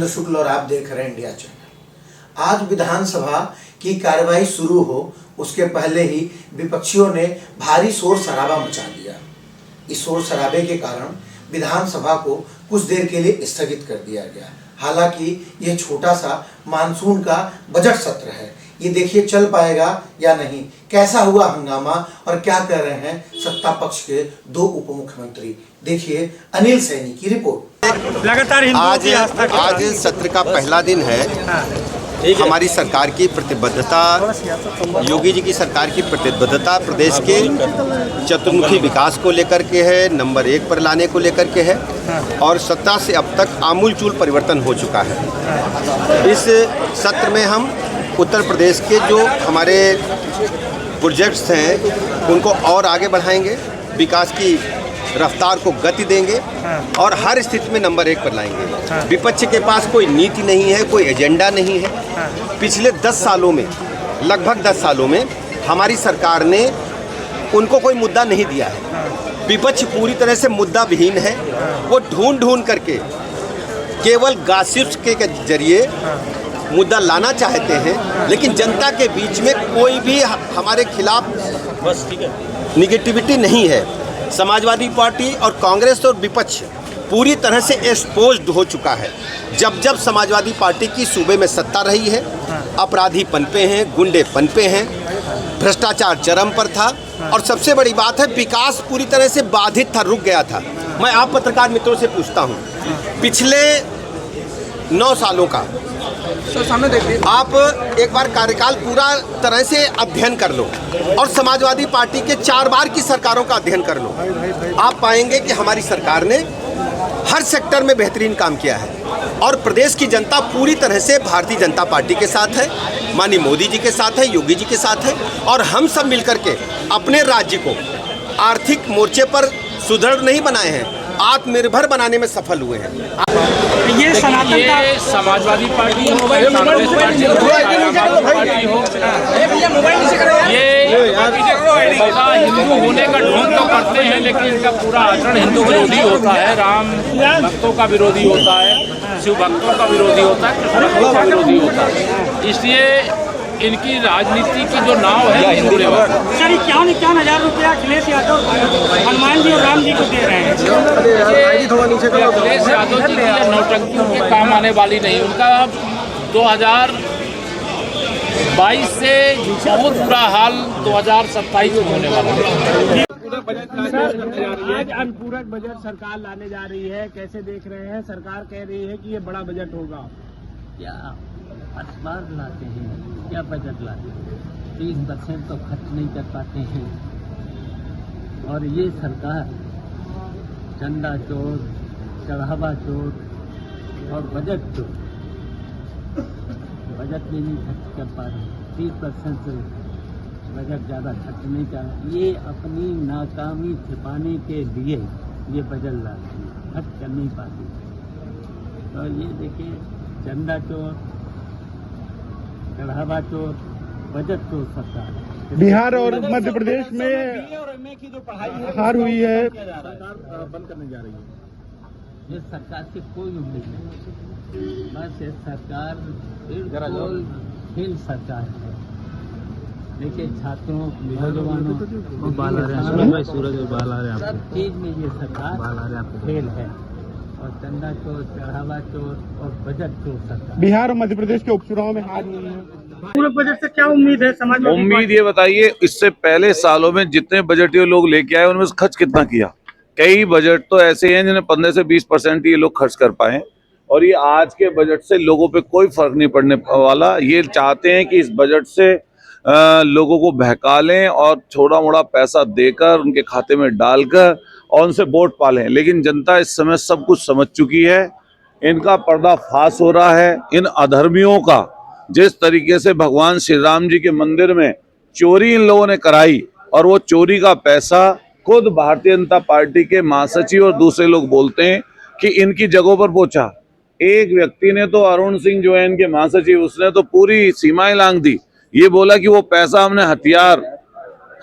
धर्मेंद्र शुक्ल और आप देख रहे हैं इंडिया चैनल। आज विधानसभा की कार्यवाही शुरू हो उसके पहले ही विपक्षियों ने भारी शोर शराबा मचा दिया। इस शोर शराबे के कारण विधानसभा को कुछ देर के लिए स्थगित कर दिया गया। हालांकि यह छोटा सा मानसून का बजट सत्र है, ये देखिए चल पाएगा या नहीं, कैसा हुआ हंगामा और क्या कर रहे हैं सत्ता पक्ष के दो उप मुख्यमंत्री। देखिए अनिल सैनी की रिपोर्ट। लगातार आज सत्र का पहला दिन है। हमारी सरकार की प्रतिबद्धता, योगी जी की सरकार की प्रतिबद्धता प्रदेश के चतुर्मुखी विकास को लेकर के है, नंबर 1 पर लाने को लेकर के है और सत्ता से अब तक आमूलचूल परिवर्तन हो चुका है। इस सत्र में हम उत्तर प्रदेश के जो हमारे प्रोजेक्ट्स हैं उनको और आगे बढ़ाएंगे, विकास की रफ्तार को गति देंगे और हर स्थिति में नंबर 1 पर लाएंगे। विपक्ष के पास कोई नीति नहीं है, कोई एजेंडा नहीं है। पिछले 10 सालों में, लगभग 10 सालों में हमारी सरकार ने उनको कोई मुद्दा नहीं दिया है। विपक्ष पूरी तरह से मुद्दा विहीन है। वो ढूंढ करके केवल गॉसिप्स के जरिए मुद्दा लाना चाहते हैं, लेकिन जनता के बीच में कोई भी हमारे खिलाफ निगेटिविटी नहीं है। समाजवादी पार्टी और कांग्रेस और विपक्ष पूरी तरह से एक्सपोज्ड हो चुका है। जब समाजवादी पार्टी की सूबे में सत्ता रही है, अपराधी पनपे हैं, गुंडे पनपे हैं, भ्रष्टाचार चरम पर था और सबसे बड़ी बात है विकास पूरी तरह से बाधित था, रुक गया था। मैं आप पत्रकार मित्रों से पूछता हूँ, पिछले 9 सालों का सामने देखिए, आप एक बार कार्यकाल पूरा तरह से अध्ययन कर लो और समाजवादी पार्टी के 4 बार की सरकारों का अध्ययन कर लो। आप पाएंगे कि हमारी सरकार ने हर सेक्टर में बेहतरीन काम किया है और प्रदेश की जनता पूरी तरह से भारतीय जनता पार्टी के साथ है, माननीय मोदी जी के साथ है, योगी जी के साथ है और हम सब मिलकर के अपने राज्य को आर्थिक मोर्चे पर सुदृढ़ नहीं बनाए हैं, आत्मनिर्भर बनाने में सफल हुए हैं। ये समाजवादी पार्टी हो, कांग्रेस पार्टी हो, ये हिंदू होने का ढोंग तो करते हैं, लेकिन इनका पूरा आचरण हिंदू विरोधी होता है, राम भक्तों का विरोधी होता है, शिव भक्तों का विरोधी होता है, कृष्ण भक्तों का विरोधी होता है। इसलिए इनकी राजनीति की जो नाव है हिंदू लेवल। सर 51,000 रुपया अखिलेश यादव हनुमान जी और राम जी को दे रहे हैं। अखिलेश यादव जी की नौटंकी उनके काम आने वाली नहीं। उनका 2022 से बहुत बुरा हाल 2027 में होने वाला है। आज अनुपूरक बजट सरकार लाने जा रही है, कैसे देख रहे हैं? सरकार कह रही है कि ये बड़ा बजट होगा। क्या अखबार लाते हैं, क्या बजट लाते हैं? 30% तो खर्च नहीं कर पाते हैं और ये सरकार चंदा चोर, चढ़ावा चोर और बजट चोर, बजट भी नहीं खर्च कर पा रहे। 30% से बजट ज़्यादा खर्च नहीं कर, ये अपनी नाकामी छिपाने के लिए ये बजट लाते हैं, खर्च कर नहीं पाते। तो ये देखिए, चंदा चोर, चढ़ावा चोर, बजट चोर सरकार। बिहार और मध्य प्रदेश में और एमए की जो पढ़ाई हार हुई है, सरकार बंद करने जा रही है। ये सरकार से कोई उम्मीद नहीं, बस ये सरकार बिल्कुल फेल सरकार है। देखिए, छात्रों, नौजवानों सूरज सब चीज में ये सरकार फेल है और चंदा चोर, चढ़ावा चोर और बजट चोर सरकार। बिहार और मध्य प्रदेश के उपचुनाव में हार हुई है। पूरे बजट से क्या उम्मीद है समाजवादी? उम्मीद ये बताइए, इससे पहले सालों में जितने बजट ये लोग लेके आए उनमें से खर्च कितना किया? कई बजट तो ऐसे हैं जिन्हें 15 से 20% ये लोग खर्च कर पाए और ये आज के बजट से लोगों पे कोई फर्क नहीं पड़ने वाला। ये चाहते हैं कि इस बजट से लोगों को बहका लें और थोड़ा मोड़ा पैसा देकर उनके खाते में डालकर और उनसे वोट पालें, लेकिन जनता इस समय सब कुछ समझ चुकी है। इनका पर्दाफाश हो रहा है। इन अधर्मियों का, जिस तरीके से भगवान श्री राम जी के मंदिर में चोरी इन लोगों ने कराई और वो चोरी का पैसा खुद भारतीय जनता पार्टी के महासचिव और दूसरे लोग बोलते हैं कि इनकी जगहों पर पहुंचा। एक व्यक्ति ने तो, अरुण सिंह जो है इनके महासचिव, उसने तो पूरी सीमाएं लांघ दी। ये बोला कि वो पैसा हमने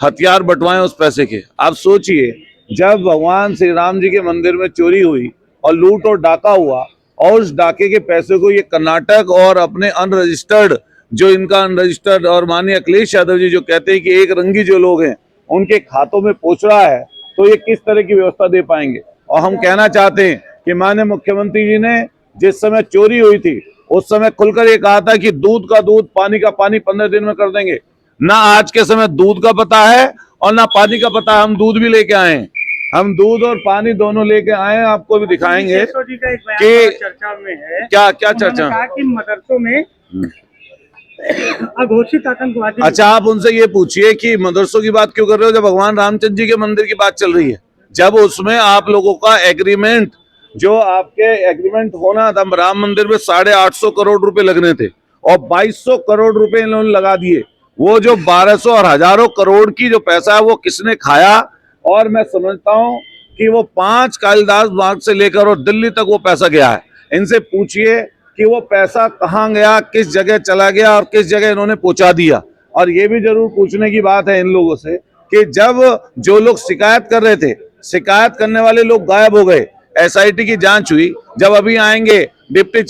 हथियार बंटवाए उस पैसे के। आप सोचिए, जब भगवान श्री राम जी के मंदिर में चोरी हुई और लूट और डाका हुआ और उस डाके के पैसे को ये कर्नाटक और अपने अनरजिस्टर्ड, जो इनका अनरजिस्टर्ड, और माननीय अखिलेश यादव जी जो कहते हैं कि एक रंगी जो लोग हैं उनके खातों में पहुंच रहा है, तो ये किस तरह की व्यवस्था दे पाएंगे। और हम कहना चाहते हैं कि माननीय मुख्यमंत्री जी ने जिस समय चोरी हुई थी उस समय खुलकर ये कहा था कि दूध का दूध, पानी का पानी 15 दिन में कर देंगे। ना आज के समय दूध का पता है और ना पानी का पता है। हम दूध भी लेके आए हैं, हम दूध और पानी दोनों लेके आए हैं, आपको भी दिखाएंगे कि चर्चा में है। क्या क्या चर्चा। कहा कि मदरसों में अघोषित आतंकवादी। अच्छा, आप उनसे ये पूछिए कि मदरसों की बात क्यों कर रहे हो जब भगवान रामचंद्र जी के मंदिर की बात चल रही है, जब उसमें आप लोगों का एग्रीमेंट, जो आपके एग्रीमेंट होना था, राम मंदिर में 850 करोड़ रुपए लगने थे और 2200 करोड़ रुपए इन्होंने लगा दिए। वो जो 1200 और हजारों करोड़ की जो पैसा है वो किसने खाया। और मैं समझता हूं कि वो 5 कालिदास बाग से लेकर और दिल्ली तक वो पैसा गया है। इनसे पूछिए कि वो पैसा कहाँ गया, किस जगह चला गया और किस जगह इन्होंने पहुंचा दिया। और ये भी जरूर पूछने की बात है इन लोगों से कि जब जो लोग शिकायत कर रहे थे, शिकायत करने वाले लोग गायब हो गए, एसआईटी की जांच हुई, जब अभी आएंगे डिप्टी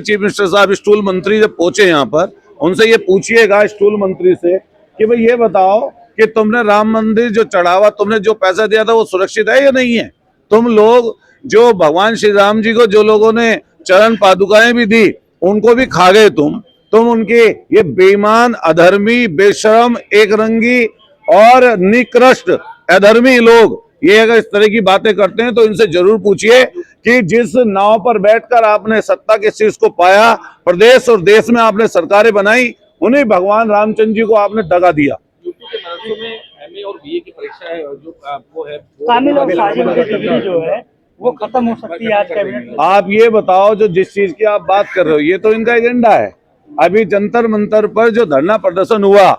चीफ मिनिस्टर साहब, स्टूल मंत्री जब पहुंचे यहाँ पर, उनसे ये पूछिएगा स्टूल मंत्री से कि भाई ये बताओ कि तुमने राम मंदिर जो चढ़ावा, तुमने जो पैसा दिया था वो सुरक्षित है या नहीं है। तुम लोग जो भगवान श्री राम जी को जो लोगों ने चरण पादुकाएं भी दी उनको भी खा गए तुम उनके ये बेईमान, अधर्मी, बेशरम, एक रंगी और निकृष्ट अधर्मी लोग ये अगर इस तरह की बातें करते हैं तो इनसे जरूर पूछिए कि जिस नाव पर बैठकर आपने सत्ता के शीर्ष को पाया, प्रदेश और देश में आपने सरकारें बनाई, उन्हीं भगवान रामचंद्र जी को आपने दगा दिया। यूपी के मदरसों में एमए और बीए की परीक्षा है, जो वो है शामिल और साजिद की डिग्री जो है वो खत्म हो सकती है आज कैबिनेट में। आप ये बताओ, जो जिस चीज की आप बात कर रहे हो ये तो इनका एजेंडा है। अभी जंतर मंतर पर जो धरना प्रदर्शन हुआ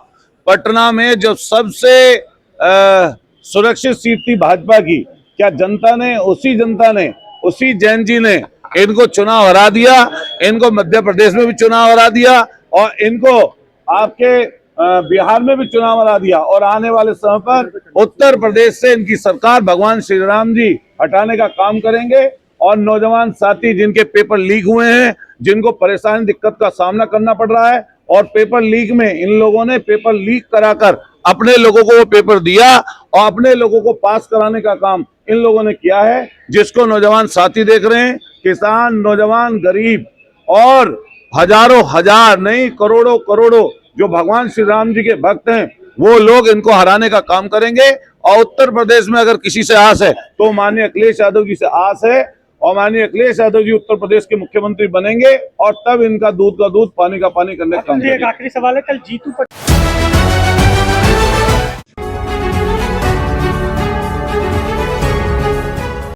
पटना में, जो सबसे सुरक्षित सीट थी भाजपा की, क्या जनता ने उसी जैन जी ने इनको चुनाव हरा दिया, इनको मध्य प्रदेश में भी चुनाव हरा दिया और इनको आपके बिहार में भी चुनाव हरा दिया। और आने वाले समय पर उत्तर प्रदेश से इनकी सरकार भगवान श्री राम जी हटाने का काम करेंगे। और नौजवान साथी जिनके पेपर लीक हुए हैं, जिनको परेशानी दिक्कत का सामना करना पड़ रहा है, और पेपर लीक में इन लोगों ने पेपर लीक कराकर अपने लोगों को वो पेपर दिया और अपने लोगों को पास कराने का काम इन लोगों ने किया है, जिसको नौजवान साथी देख रहे हैं। किसान, नौजवान, गरीब और हजारों हजार नहीं करोड़ों जो भगवान श्री राम जी के भक्त हैं वो लोग इनको हराने का काम करेंगे। और उत्तर प्रदेश में अगर किसी से आस है तो माननीय अखिलेश यादव जी से आस है, और माननीय अखिलेश यादव जी उत्तर प्रदेश के मुख्यमंत्री बनेंगे और तब इनका दूध का दूध, पानी का पानी करने का काम करेंगे। आखिरी सवाल है, कल जीतू